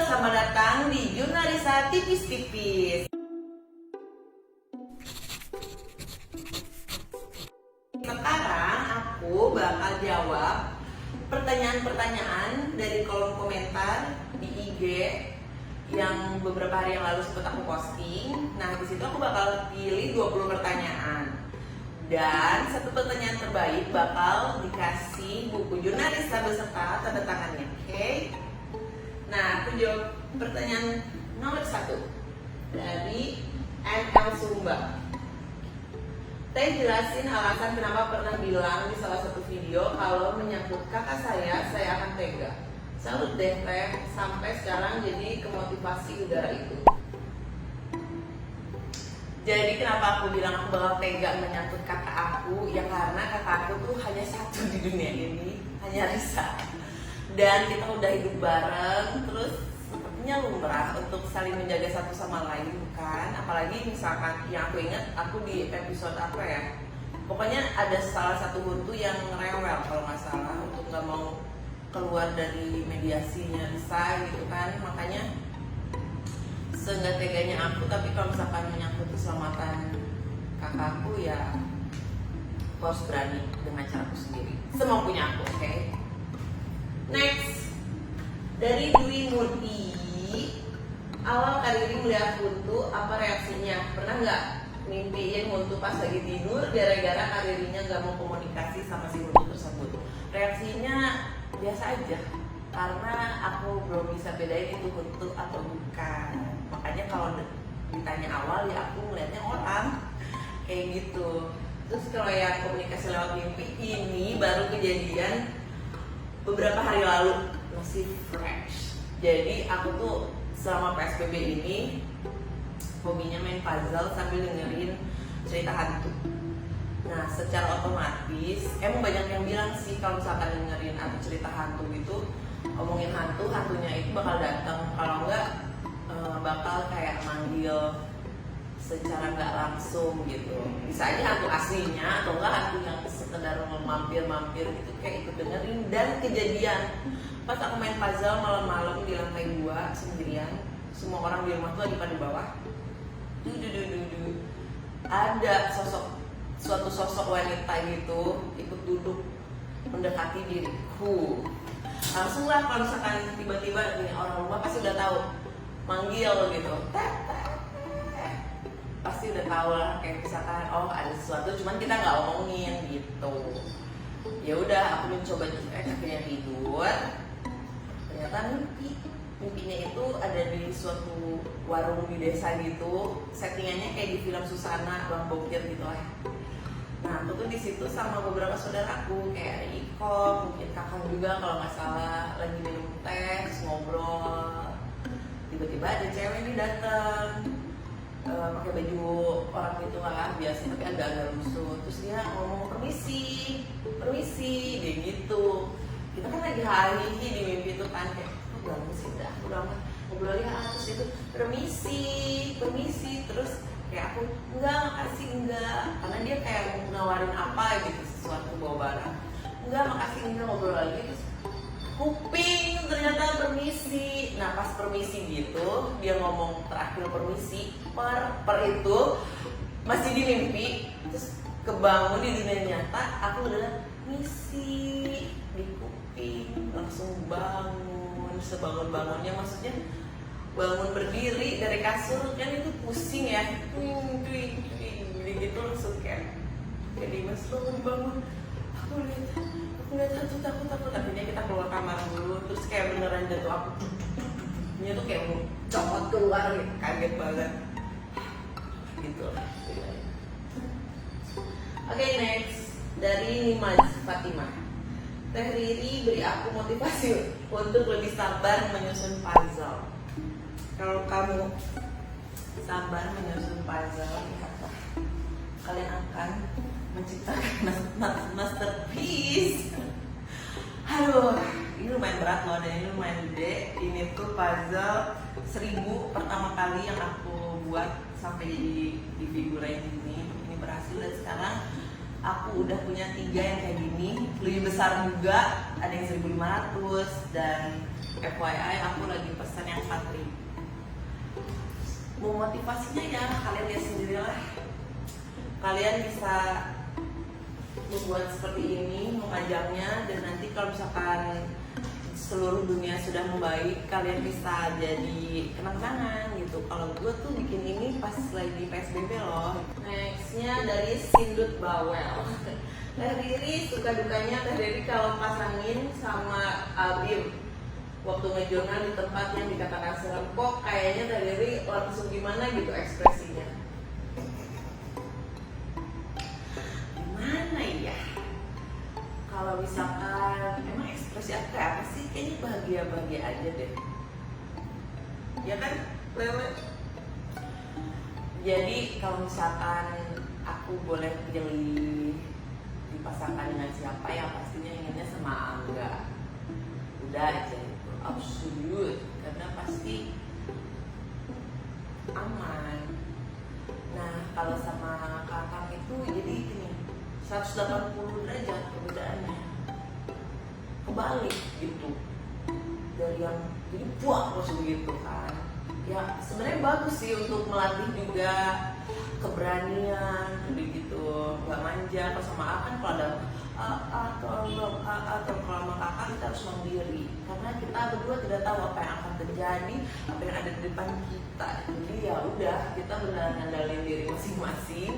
selamat datang di Jurnalisa Tipis-Tipis. Sekarang aku bakal jawab pertanyaan-pertanyaan dari kolom komentar di IG yang beberapa hari yang lalu sempat aku posting. Nah, di situ aku bakal pilih 20 pertanyaan. Dan satu pertanyaan terbaik bakal dikasih buku Jurnalisa beserta tanda tangannya, oke? Nah, aku jawab pertanyaan nomor 1 dari NL Sumba. Teh jelasin alasan kenapa pernah bilang di salah satu video kalau menyangkut kakak saya akan tega. Salut deh Teh, sampai sekarang jadi kemotivasi udara itu. Jadi kenapa aku bilang aku bakal tega menyangkut kakak aku? Ya karena kakak aku tuh hanya satu di dunia ini, hanya Risa. Dan kita udah hidup bareng, terus sepertinya lumrah untuk saling menjaga satu sama lain, bukan? Apalagi misalkan yang aku ingat, aku di episode apa ya? Pokoknya ada salah satu huntu yang rewel kalau nggak salah, untuk nggak mau keluar dari mediasinya Risa gitu kan. Makanya seenggak teganya aku, tapi kalau misalkan menyangkut keselamatan kakakku ya aku harus berani dengan caraku sendiri, semampunya aku, oke? Next, dari Dwi Murti. Awal Kariri melihat huntu, apa reaksinya? Pernah nggak mimpiin huntu pas lagi tidur gara-gara Karirinya nggak mau komunikasi sama si huntu tersebut? Reaksinya biasa aja, karena aku belum bisa bedain itu huntu atau bukan. Makanya kalau ditanya awal ya aku melihatnya orang kayak gitu. Terus kalau yang komunikasi lewat mimpi ini baru kejadian beberapa hari lalu, masih fresh. Jadi aku tuh selama PSBB ini hobinya main puzzle sambil dengerin cerita hantu. Nah, secara otomatis emang banyak yang bilang sih kalau misalkan dengerin atau cerita hantu gitu, ngomongin hantu, hantunya itu bakal datang. Kalau enggak bakal kayak manggil secara nggak langsung gitu. Bisa aja hantu aslinya atau enggak hantu yang sekedar mampir-mampir gitu, kayak ikut dengerin. Dan kejadian pas aku main puzzle malam-malam di lantai 2 sendirian, semua orang di rumah tuh lagi pada bawah. Ada suatu sosok wanita gitu ikut duduk mendekati diriku. Langsung lah kalau misalkan tiba-tiba nih orang rumah pasti udah tahu, manggil gitu, pasti udah tahu lah, kayak misalkan oh ada sesuatu cuman kita nggak omongin gitu. Ya udah aku mencoba akhirnya tidur, ternyata mimpinya itu ada di suatu warung di desa gitu, settingannya kayak di film Susana Bang Bokir gitu lah. Nah aku tuh di situ sama beberapa saudaraku kayak Iko, mungkin kakak juga kalau nggak salah, lagi minum teh, ngobrol. Tiba-tiba ada cewek nih datang, pakai baju orang gitu lah biasa, tapi agak-agak lusuh. Terus dia ngomong permisi, dia gitu. Kita kan lagi hari di mimpi itu kan kayak udah sih, udah ngobrolnya terus itu permisi, terus kayak aku enggak, makasih enggak, karena dia kayak nawarin apa gitu, sesuatu bawa barang. Enggak, makasih enggak, ngobrol lagi. Terus kuping ternyata permisi. Nah pas permisi gitu dia ngomong terakhir permisi per itu masih di mimpi, terus kebangun di dunia nyata aku udah misi di kuping, langsung bangun sebangun-bangunnya, maksudnya bangun berdiri dari kasur kan itu pusing ya, twing gitu, langsung kayak Dimas bangun. Aku lihat takut. Akhirnya kita keluar kamar dulu, terus kayak beneran jatuh, aku dia tuh kayak mau copot keluar gitu, kaget banget gitu. Oke, next dari Nimaz Fatimah. Teh Riri beri aku motivasi untuk lebih sabar menyusun puzzle. Kalau kamu sabar menyusun puzzle, lihatlah kalian akan menciptakan masterpiece. Aduh, ini lumayan berat loh, dan ini lumayan gede. Ini tuh puzzle 1000 pertama kali yang aku buat sampai di figura ini berhasil. Dan sekarang aku udah punya 3 yang kayak gini, lebih besar juga, ada yang 1500. Dan FYI aku lagi pesan yang 4 motivasinya ya kalian lihat sendirilah. Kalian bisa membuat seperti ini, mengajarnya, dan nanti kalau misalkan seluruh dunia sudah membaik, kalian bisa jadi kenang-kenangan gitu. Kalau gue tuh bikin ini pas lagi PSBB loh. Nextnya dari Sindut Bawel. Teh Riri, suka dukanya Teh Riri kalau pasangin sama Abim waktu ngejurnal di tempat yang dikatakan serem, kok kayaknya Teh Riri langsung gimana gitu ekspresinya. Gimana ya? Kalau misalkan emang ekspresi aku kayak apa sih? Kayaknya bahagia-bahagia aja deh. Ya kan, Lele? Jadi kalau misalkan aku boleh pilih dipasangkan dengan siapa, ya pastinya inginnya sama Angga. Udah aja itu, absolut. Karena pasti aman. Nah, kalau sama kakak itu jadi gini, 180 derajat perbedaannya, kebalik gitu. Dari yang jadi buah terus begitu kan. Ya sebenarnya bagus sih untuk melatih juga keberanian begitu, nggak manja. Kalau sama A kan kalau ada atau kalau sama kakak kita harus mandiri, karena kita berdua tidak tahu apa yang akan terjadi, apa yang ada di depan kita. Jadi ya udah, kita benar ngandalin diri masing-masing.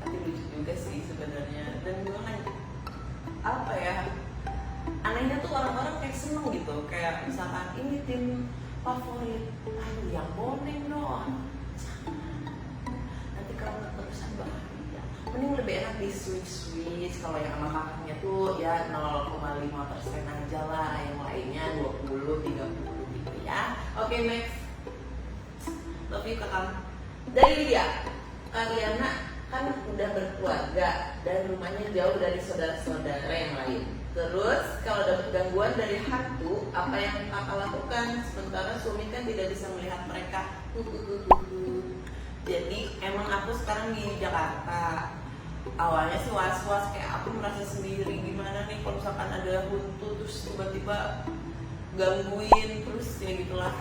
Tapi lucu juga sih sebenarnya. Dan gue kan apa ya, anehnya tuh orang-orang kayak seneng gitu, kayak misalkan ini tim favorit, aduh yang boneng dong, nanti kalau keterusan bahaya. Mending lebih enak di switch kalau yang sama kakaknya tuh ya 0,5% aja lah, yang lainnya 20, 30 gitu ya. Oke, next. Love you kakak. Dari dia, Ariana kan udah berkeluarga dan rumahnya jauh dari saudara-saudara yang lain. Terus kalau dapat gangguan dari hantu, apa yang kakak lakukan? Sementara suami kan tidak bisa melihat mereka. Jadi emang aku sekarang di Jakarta. Awalnya sih was-was, kayak aku merasa sendiri, gimana nih kalau misalkan ada hantu terus tiba-tiba gangguin, terus ya gitulah.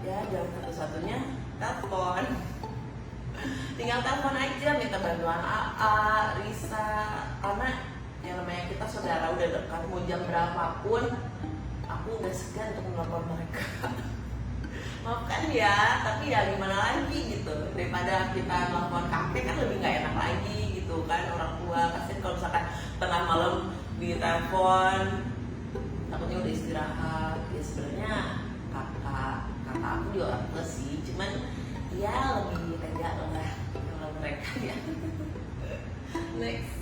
Ya jalan satu-satunya telepon. Tinggal telepon aja, minta bantuan AA, Risa, karena yang namanya kita saudara udah dekat, mau jam berapapun aku udah segan untuk menelpon mereka. Maafkan ya, tapi ya gimana lagi gitu, daripada kita telepon kafe kan lebih nggak enak lagi gitu kan. Orang tua kasian kalau misalkan tengah malam di telepon, takutnya udah istirahat. Ya sebenarnya kakak aku juga orang tua sih, cuman ya lebih tega lah kalau mereka ya. Next,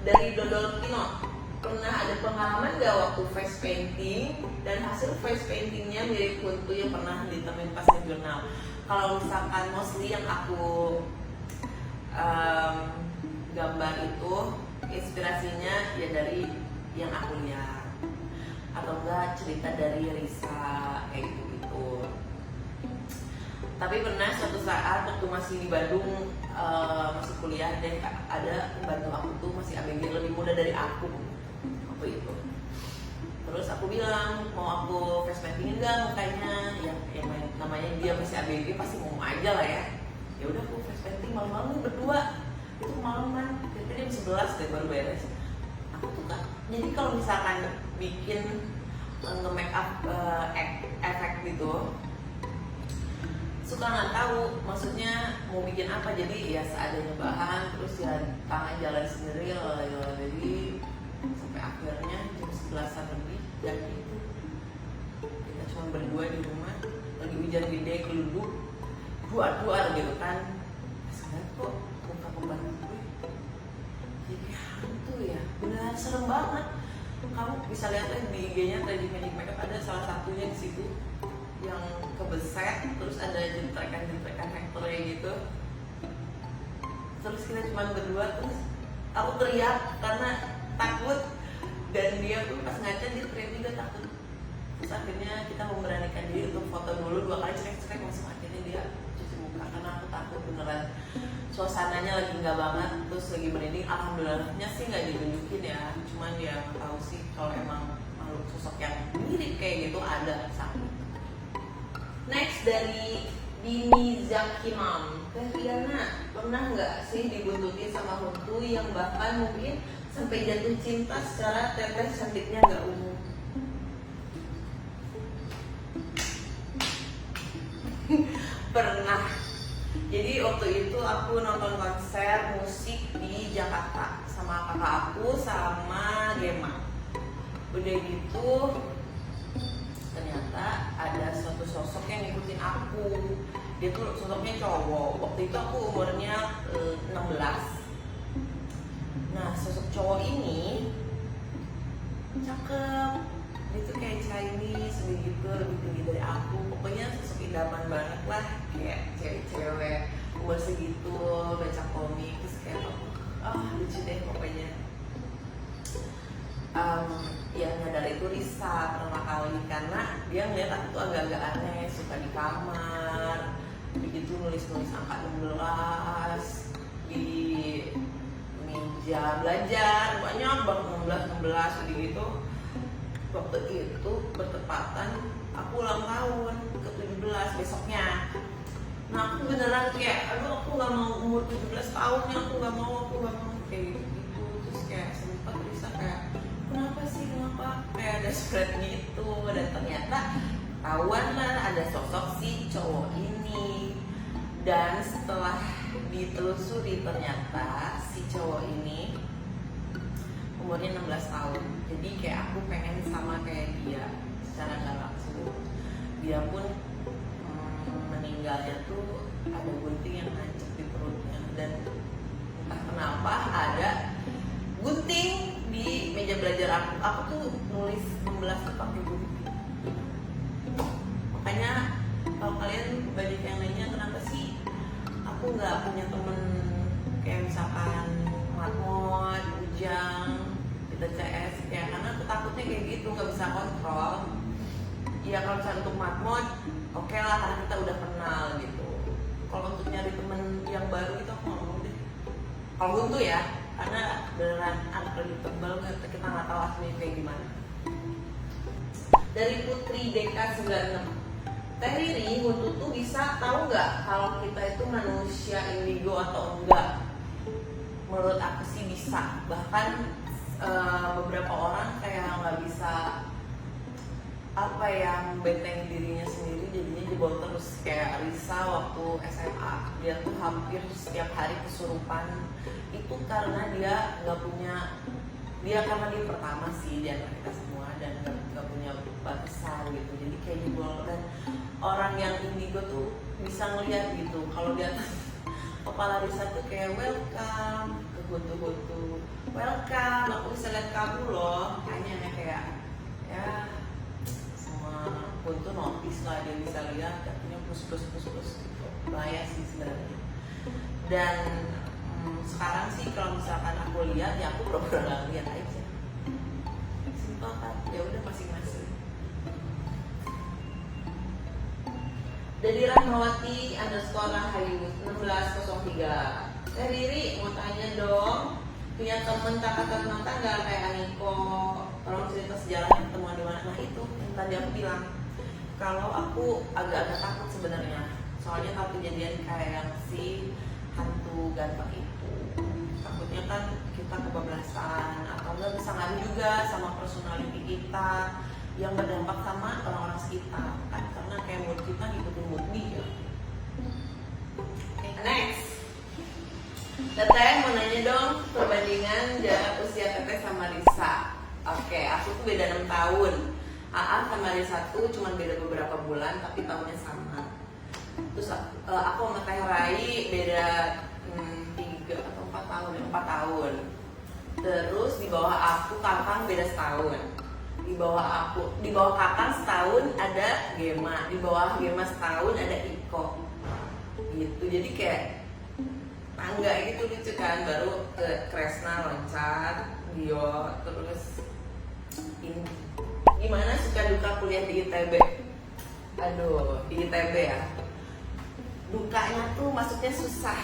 dari Dodol Kino, pernah ada pengalaman gak waktu face painting dan hasil face paintingnya mirip hantu yang pernah ditemuin pas di jurnal? Kalau misalkan mostly yang aku gambar itu inspirasinya ya dari yang aku lihat, atau enggak cerita dari Risa kayak gitu. Tapi pernah suatu saat waktu masih di Bandung, masih kuliah, dan ada pembantu aku tuh masih ABG lebih muda dari aku waktu itu. Terus aku bilang, mau aku face paintingin gak mukanya? Ya namanya dia masih ABG pasti mau aja lah ya. Ya udah aku face painting malam-malam berdua. Itu malaman, kira-kira jam 11 deh baru beres. Aku tuh kan, jadi kalau misalkan bikin nge-make up efek gitu, suka nggak tahu maksudnya mau bikin apa, jadi ya seadanya bahan, terus ya tangan jalan sendiri jadi sampai akhirnya jam 11-an lebih. Dan itu kita cuma berdua di rumah, lagi hujan gede, geluduk dua gitu kan. Sadar kok muka pembantu gue jadi hantu ya, benar serem banget. Kamu bisa lihat di IG-nya Tragic Magic Makeup, ada salah satunya di situ yang kebeset, terus ada jentrekan hektarnya gitu. Terus kita cuma berdua, terus aku teriak karena takut, dan dia pun pas ngaca dia teriak juga takut. Terus akhirnya kita memberanikan diri untuk foto dulu 2 kali, cek langsung akhirnya dia cuci muka karena aku takut beneran. Suasananya lagi nggak banget, terus lagi merinding. Alhamdulillahnya sih nggak ditunjukin ya, cuman dia nggak tahu sih kalau emang makhluk sosok yang mirip kayak gitu ada sakit. Next dari Dini Zakimam. Riana, pernah nggak sih dibuntuti sama hantu yang bahkan mungkin sampai jatuh cinta secara teteh cantiknya nggak umum? Pernah. Jadi waktu itu aku nonton konser musik di Jakarta sama kakak aku sama Gema. Udah gitu ternyata ada suatu sosok yang ngikutin aku. Dia tuh sosoknya cowok. Waktu itu aku umurnya 16. Nah, sosok cowok ini cakep. Dia tuh kayak Chinese begitu, lebih tinggi dari aku. Pokoknya sosok idaman banget lah, kayak cewek-cewek umur segitu baca komik terus kayak lucu deh pokoknya. Yang nyadar itu Risa pertama kali karena dia ngeliat aku tuh agak-agak aneh, suka di kamar begitu nulis-nulis angka 16 di meja belajar, banyak banget 16 gitu. Waktu itu bertepatan aku ulang tahun ke 17 besoknya. Nah aku beneran kayak aduh aku gak mau umur 17 tahunnya, aku gak mau kayak gitu. Terus kayak sempat Risa kayak kenapa kayak ada spread gitu. Dan ternyata tahuan lah ada sosok si cowok ini. Dan setelah ditelusuri ternyata si cowok ini umurnya 16 tahun. Jadi kayak aku pengen sama kayak dia secara gak langsung. Dia pun meninggalnya tuh ada gunting yang nancep di perutnya. Dan entah kenapa ada gunting di meja belajar aku. Aku tuh nulis 16 tuh pakai gunting. Makanya kalau kalian banyak yang nanya kenapa sih aku nggak punya temen kayak misalkan Matmod, Ujang, kita CS ya, karena aku takutnya kayak gitu nggak bisa kontrol. Ya kalau misalnya untuk Matmod oke lah karena kita udah kenal gitu. Kalau untuk nyari temen yang baru itu aku nggak mau deh. Kalau buntu ya, karena beneran anak lebih tebal, kita nggak tahu aslinya kayak gimana. Dari Putri Deka 96. Teh Riri, buntu tuh bisa tahu nggak kalau kita itu manusia indigo atau enggak? Menurut aku sih bisa. Bahkan beberapa orang kayak nggak bisa membenteng dirinya sendiri, jadinya jebol terus. Kayak Risa waktu SMA, dia tuh hampir setiap hari kesurupan. Itu karena dia nggak punya, karena dia pertama sih di antara kita semua dan nggak punya batasan gitu. Jadi kayak jebol. Dan orang yang indigo tuh bisa ngeliat gitu kalau di atas kepala Risa tuh kayak welcome ke huntu-huntu, welcome aku bisa lihat kamu loh, kayaknya kayak ya semua huntu notice lah, dia bisa lihat katanya plus gitu. Bahaya sih sebenarnya. Dan sekarang sih kalau misalkan aku lihat ya aku pura-pura nggak lihat aja, simpel kan, ya udah masing-masing. Dari Rahmawati _Rahayu 1603. Teh Riri mau tanya dong, punya temen kakak nonton nggak kayak Aniko? Tolong cerita sejarahnya ketemuan di mana. Nah itu yang tadi aku bilang, kalau aku agak-agak takut sebenarnya, soalnya kalau kejadian kayak yang si hantu ganteng itu, takutnya kan kita kebablasan atau nggak bisa ngaruh juga sama personality kita yang berdampak sama orang-orang sekitar kan, karena kayak mood kita ngikutin mood dia. Next, Teteh mau nanya dong perbandingan jarak usia Teteh sama Risa. Oke, aku tuh beda 6 tahun. AA sama Risa tuh cuma beda beberapa bulan tapi tahunnya sama. Terus aku sama Teh Rai beda 3 atau 4 tahun, 4 tahun. Terus di bawah aku Kakang beda setahun. Di bawah Kakang setahun ada Gema, di bawah Gema setahun ada Iko gitu. Jadi kayak tangga gitu, lucu kan. Baru ke Kresna loncat, Dio, terus ini gimana suka duka kuliah di ITB. Aduh, di ITB ya dukanya tuh masuknya susah.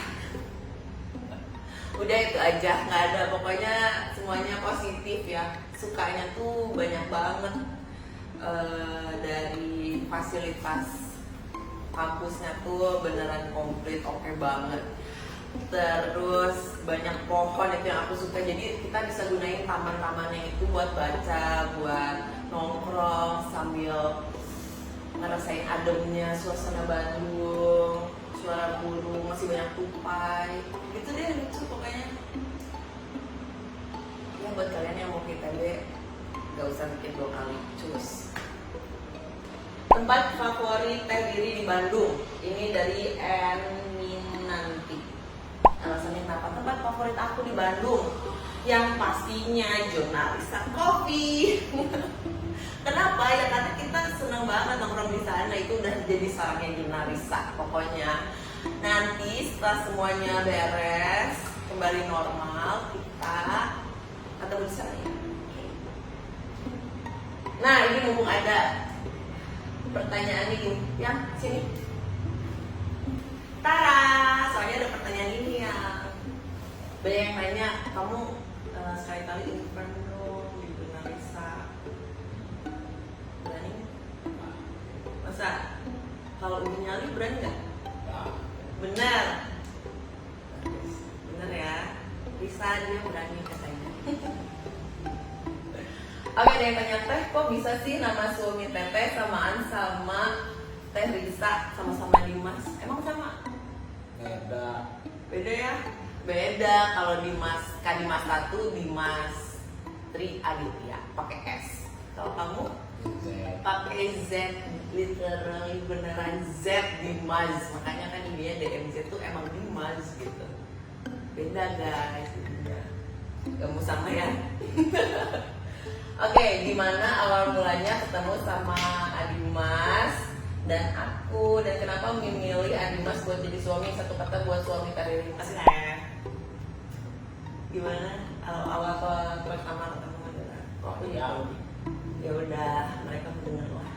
Udah itu aja, nggak ada, pokoknya semuanya positif ya. Sukanya tuh banyak banget, dari fasilitas kampusnya tuh beneran komplit, oke banget. Terus banyak pohon itu yang aku suka, jadi kita bisa gunain taman-tamannya itu buat baca, buat nongkrong sambil ngerasain ademnya suasana Bandung, suara burung, masih banyak tupai, gitu deh, lucu pokoknya. Ya buat kalian yang mau ke ITB, gak usah mikir 2 kali, cus. Tempat favorit teh diri di Bandung, ini dari Eminanti. Alasannya kenapa tempat favorit aku di Bandung? Yang pastinya Jurnalisa Coffee. Kenapa? Ya karena kita seneng banget nongkrong di sana, itu udah jadi sarangnya Jurnalisa. Pokoknya nanti setelah semuanya beres, kembali normal, kita ketemu di sana ya. Nah ini mumpung ada pertanyaan ini, ya sini. Tara, soalnya ada pertanyaan ini ya. Banyak yang nanya, kamu sekali-kali intern dong di Jurnalisa. Berani? Masa? Kalau udah nyali berani nggak? Bener. Bener ya. Bisa, dia berani katanya. Oke, ada yang tanya, Teh kok bisa sih nama suami Teteh samaan sama Teh Risa, sama-sama Dimas? Emang sama? Beda ya? Beda. Kalau Dimas, Kak Dimas 1, Dimas Tri Aditya pakai S. Kalau kamu pakai Z, literally beneran Z, Dimas. Makanya kan dia DMZ tuh emang Dimas gitu. Beda guys, beda. Kamu sama ya? Oke, gimana awal mulanya ketemu sama Adimas dan aku, dan kenapa memilih Adimas buat jadi suami? Satu kata buat suami karir kasih saya. Gimana awal pertama ketemu adalah? Oh iya. Ya udah, mereka mendengar lah.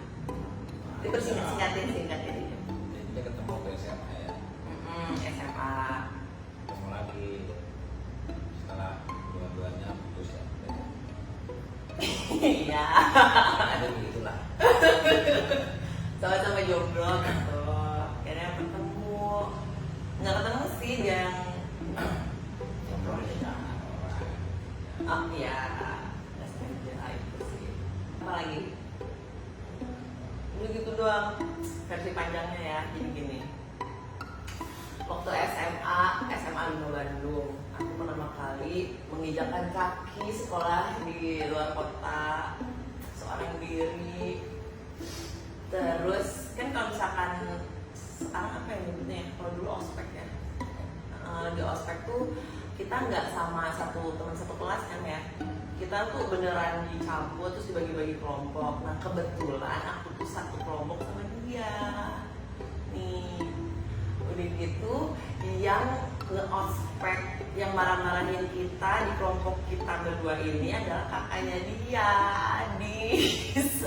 Itu singkatin. Dia ketemu ke SMA ya. SMA. Ketemu lagi setelah 2 bulannya putus ya. Iya. Ada begitulah. Sama-sama jomblo gitu. Akhirnya ketemu. Nggak ketemu sih yang Ngobrol di jangan orang. oh iya, nggak sengaja itu sih. Apa lagi? Udah gitu doang. Versi panjangnya ya, gini. Waktu SMA 5 Bandung, aku pertama kali menginjakkan kaki sekolah di luar kota, seorang diri. Terus kan kalau misalkan sekarang apa yang nyebutnya ya? Kalau dulu ospek ya, di ospek tuh kita nggak sama teman satu kelas kan ya, kita tuh beneran dicampur terus dibagi-bagi kelompok. Nah kebetulan aku tuh satu kelompok sama dia nih. Udah gitu yang nge-ospek, yang marah-marahin kita di kelompok kita berdua ini adalah kakaknya dia,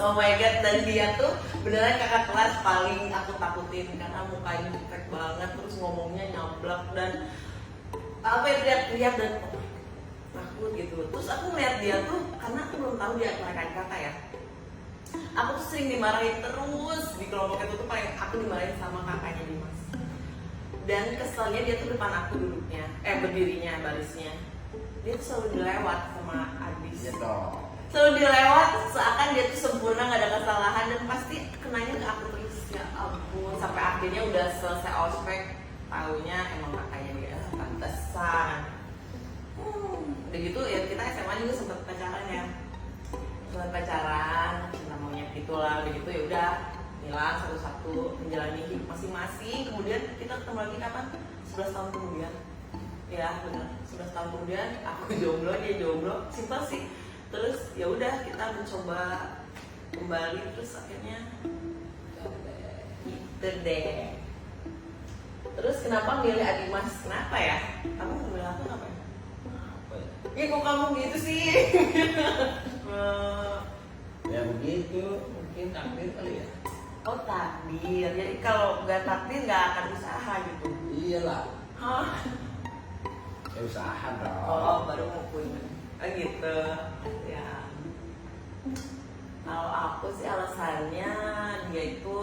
oh my god. Dan dia tuh beneran kakak kelas paling aku takutin karena mukanya jutek banget, terus ngomongnya nyablak dan apa ya, teriak-teriak dan takut gitu. Terus aku ngeliat dia tuh, karena aku belum tahu dia kakak kata ya, aku tuh sering dimarahin terus di kelompok itu tuh, paling aku dimarahin sama kakaknya Dimas. Dan keselnya dia tuh depan aku duduknya, berdirinya, barisnya. Dia tuh selalu dilewat sama Adis. Iya dong. Selalu dilewat, seakan dia tuh sempurna, gak ada kesalahan, dan pasti kenanya ke aku terus. Ya ampun, sampai akhirnya udah selesai ospek, taunya emang kakaknya dia, pantesan. Udah gitu ya, kita SMA juga sempet pacaran ya. Sempet pacaran, cinta monyet gitulah. Udah gitu ya udah hilang satu-satu, menjalani hidup masing-masing. Kemudian kita ketemu lagi kapan? 11 tahun kemudian. Ya benar, 11 tahun kemudian aku jomblo, dia jomblo. Simpel sih. Terus ya udah kita mencoba kembali, terus akhirnya gitu deh. Terus kenapa milih Adimas? Kenapa ya? Kamu milih aku kenapa ya? Apa ya? Ya kok kamu gitu sih? Ya begitu, mungkin takdir kali ya. Oh takdir, jadi kalau nggak takdir nggak akan usaha gitu. Iyalah. Hah? Ya usaha dong. Oh baru mau punya. Gitu. Ya. Kalau aku sih alasannya dia itu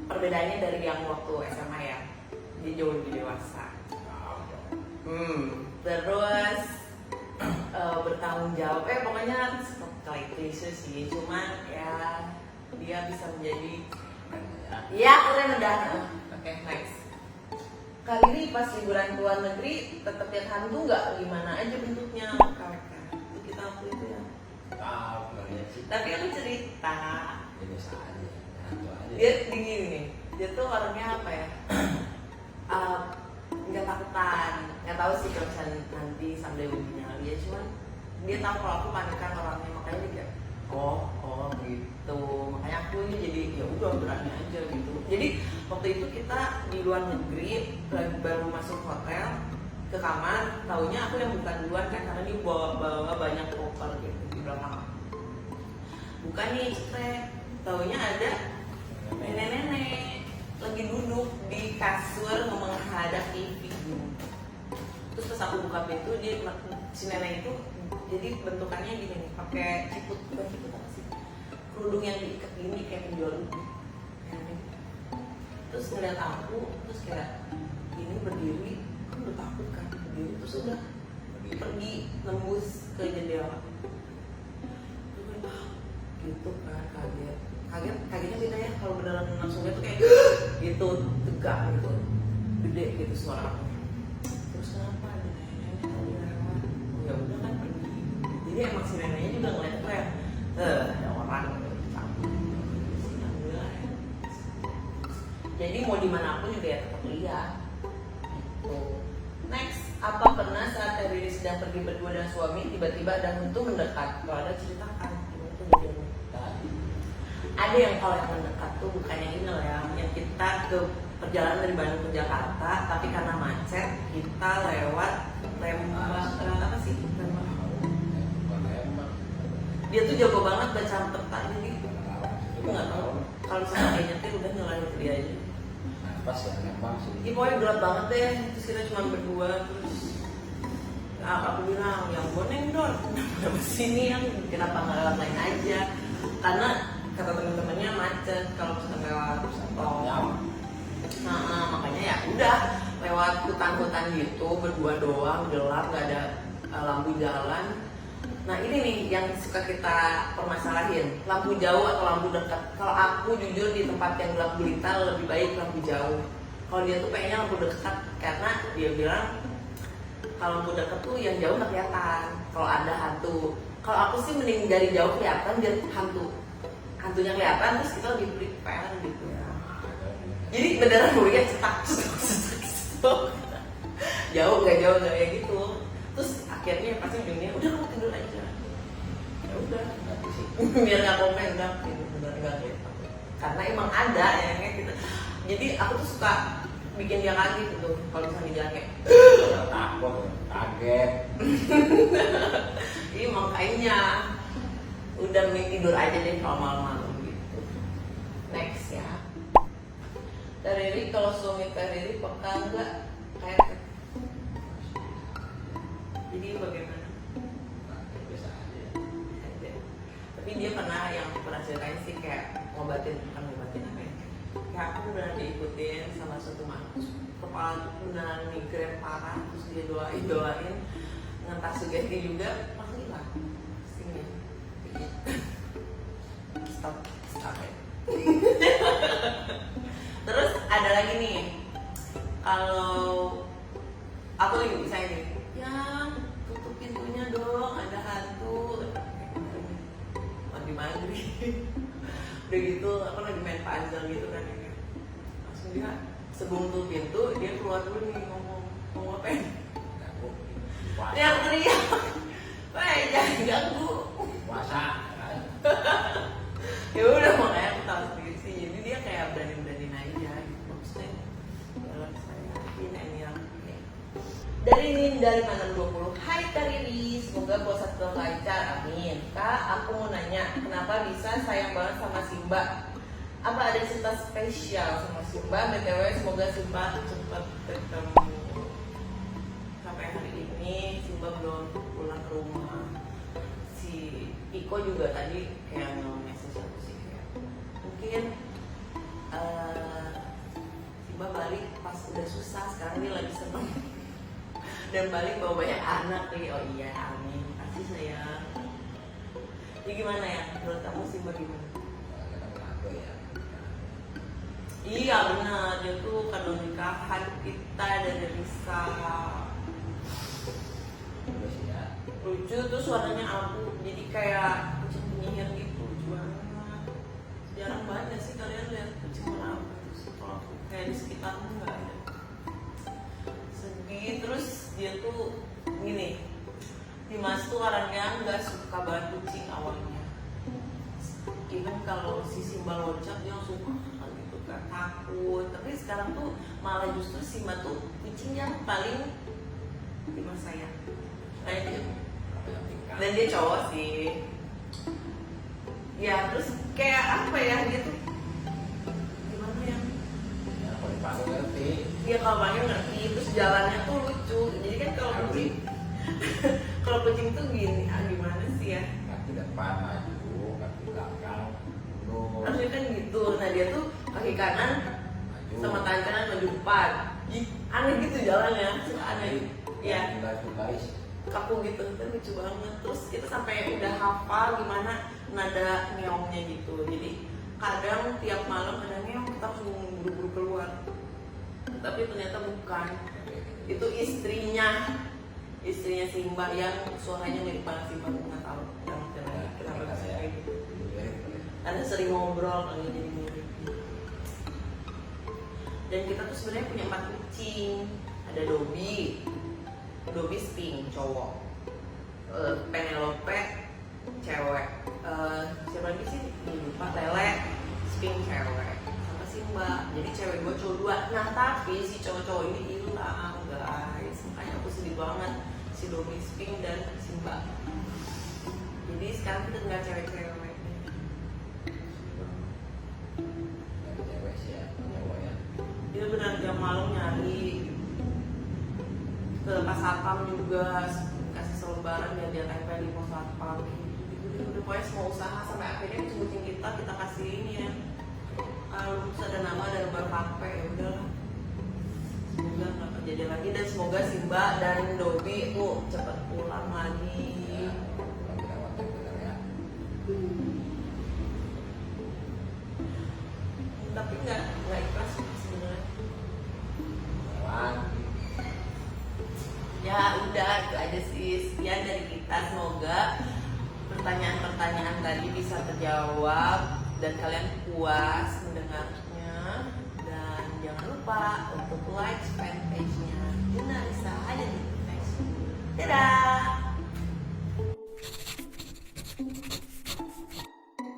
perbedaannya dari yang waktu SMA ya, dia jauh lebih dewasa. Terus bertanggung jawab, pokoknya kayak klise sih, cuman ya dia bisa menjadi ya kalian udah oke, next. Kali ini pas liburan ke luar negeri tetap lihat hantu nggak? Gimana aja bentuknya? Itu kita waktu itu ya. Tahu kalian sih. Tapi aku cerita. Ya biasa aja. Hantu aja. Dia dingin nih. Dia tuh orangnya apa ya? Nggak takutan. Nggak tahu sih kalau misalnya nanti sambil ubinya dia, cuman dia tahu kalau aku panikan orangnya, makanya dia kayak oh gitu. Makanya aku ini jadi ya udah berani aja gitu. Jadi waktu itu kita di luar negeri baru masuk hotel ke kamar, taunya aku yang bukan duluan kan, karena dia bawa banyak koper gitu di belakang. Bukan nih cekrek, taunya ada nenek-nenek lagi duduk di kasur menghadap TV. Terus pas aku buka pintu, dia si nenek itu jadi bentukannya gini nih, pakai ciput, bukan ciput apa sih? Kerudung yang diikat gini kayak penjual ubi. Terus ngeliat aku, terus kayak ini berdiri, kan udah takut kan berdiri, terus udah pergi nembus ke jendela. Terus gitu kan, kagetnya beda ya, kalau beneran langsung dia tuh kayak gitu, tegak gitu, gede gitu suara aku. Terus kenapa ada nenek tadi lewat? Oh ya udah kan pergi. Jadi emang si neneknya juga ngeliat tuh ya, ada orang gitu. Alhamdulillah ya. Jadi mau dimanapun juga ya tetap lihat. Gitu. Next, apa pernah saat Riri sedang pergi berdua dengan suami tiba-tiba ada hantu mendekat? Kalau ada ceritakan. Gimana tuh kejadiannya? Ada yang kalau yang mendekat tuh bukan yang ini loh ya, yang kita ke perjalanan dari Bandung ke Jakarta, tapi karena macet kita lewat Lembang, apa sih? Lembang. Dia tuh jago banget baca peta, jadi aku nggak tahu. Kalau misalnya dia nyetir udah nyalain itu dia aja. Pas ya Lembang sih. Ini pokoknya gelap banget deh, terus kita cuma berdua, terus aku bilang yang boneng dong, kenapa sini yang kenapa nggak lewat lain aja? Karena kata teman-temannya macet kalau misalnya lewat tol. Makanya ya udah lewat hutan-hutan gitu berdua doang, gelap, nggak ada lampu jalan. Nah ini nih yang suka kita permasalahin, lampu jauh atau lampu dekat. Kalau aku jujur di tempat yang gelap gulita lebih baik lampu jauh. Kalau dia tuh pengennya lampu dekat, karena dia bilang kalau lampu dekat tuh yang jauh nggak kelihatan kalau ada hantu. Kalau aku sih mending dari jauh kelihatan biar hantunya kelihatan, terus kita lebih prepare gitu ya. Jadi beneran gue cetak jauh nggak kayak gitu. Terus akhirnya pasti ujungnya udah kamu tidur aja. Ya udah, biar nggak komen nggak bener nggak gitu. Karena emang ada ya kayak gitu. Jadi aku tuh suka bikin dia kaget gitu kalau misalnya dia kayak takut, kaget. Jadi makanya udah mending tidur aja deh kalau malam-malam gitu. Next ya. Riri, kalau suami Riri peka enggak kayak jadi bagaimana? Biasa aja. Tapi dia pernah yang pernah ceritain sih kayak ngobatin apa ya? Kayak aku udah diikutin sama satu makhluk kepala beneran migrain parah, terus dia doain ngentas sugesti juga pasti lah. Sini. Stop ya. Terus ada lagi nih, kalau aku lagi bisa ini, ya tutup pintunya dong, ada hantu. Lagi maghrib, udah gitu aku lagi main puzzle gitu kan ya. Langsung dia sebelum tutup pintu dia keluar dulu nih ngomong apa ya? Dia teriak, weh jangan ganggu. Puasa. Ya udah makanya aku tahu sendiri sih, jadi dia kayak berani-beraniin aja gitu. Maksudnya dalam saya ini yang dari Ninda 520. Hai Kak Riri, semoga puasa tetap lancar, amin. Kak, aku mau nanya, kenapa bisa sayang banget sama Simba? Apa ada cerita spesial sama Simba? BTW semoga Simba cepat ketemu. Sampai hari ini Simba belum pulang ke rumah. Si Iko juga tadi kayak nge-message aku sih kayak mungkin balik pas udah susah, sekarang dia lagi seneng dan balik bawa banyak anak nih. Oh iya, amin, kasih sayang. Ini gimana ya menurut kamu sih, bagaimana? Aku ya. Iya benar, dia tuh kado nikahan kita dari Risa. Terus ya. Lucu tuh suaranya aku, jadi kayak kucing penyihir gitu, lucu banget. Jarang banget sih kalian lihat kucing warna apa tuh, kalau aku kayak di sekitarmu nggak ada. Sedih. Terus dia tuh gini, Dimas tuh orangnya nggak suka banget kucing awalnya. Even kalau si Simba loncat dia langsung gitu kan, takut. Tapi sekarang tuh malah justru Simba tuh kucing yang paling Dimas sayang. Kayak dia. Dan dia cowok sih. Ya terus kayak apa ya, dia tuh gimana ya? Ya kalau dipanggil ngerti. Dia kalau panggil ngerti, terus jalannya tuh lucu. Jadi kan kalau kucing, kalau kucing tuh gini, gimana sih ya? Kaki depan maju, kaki belakang mundur. Harusnya kan gitu. Nah dia tuh kaki kanan Maju. sama tangan kanan maju depan. Ih, aneh gitu jalannya, aneh. Ya. Baris. Kaku gitu, kan lucu banget. Terus kita sampai udah hafal gimana nada ngeongnya gitu. Jadi kadang tiap malam ada ngeong, kita harus buru-buru keluar. Tapi ternyata bukan, itu istrinya Simba yang suaranya mirip banget Simba. Nggak tahu kenapa bisa kayak gitu. Karena sering ngobrol kali jadi mirip. Dan kita tuh sebenarnya punya 4 kucing. Ada Dobby Sping cowok, Penelope cewek, siapa lagi sih? Lupa. Lele Sping cewek, sama Simba. Jadi cewek gue cowok 2. Nah tapi si cowok-cowok ini hilang guys, makanya aku sedih banget, si Dobby Sping dan Simba. Jadi sekarang kita tinggal cewek-cewek. Cewek sih ya, cowoknya. Dia benar jam malam nyari ke pas satpam juga, kasih selebaran biar dia tempel di pos satpam gitu. Udah pokoknya semua usaha sampai akhirnya kucing kita kasih ini ya, kalau terus ada nama dan nomor HP. Ya udahlah, semoga nggak kejadian lagi dan semoga Simba dan Dobby tuh cepat pulang lagi. Ya, kalau dirawat yang benar ya. Tapi nggak ikhlas sebenarnya. Lawan. Ya udah, itu aja sih, sekian dari kita. Semoga pertanyaan-pertanyaan tadi bisa terjawab dan kalian puas mendengarnya. Dan jangan lupa untuk like, share,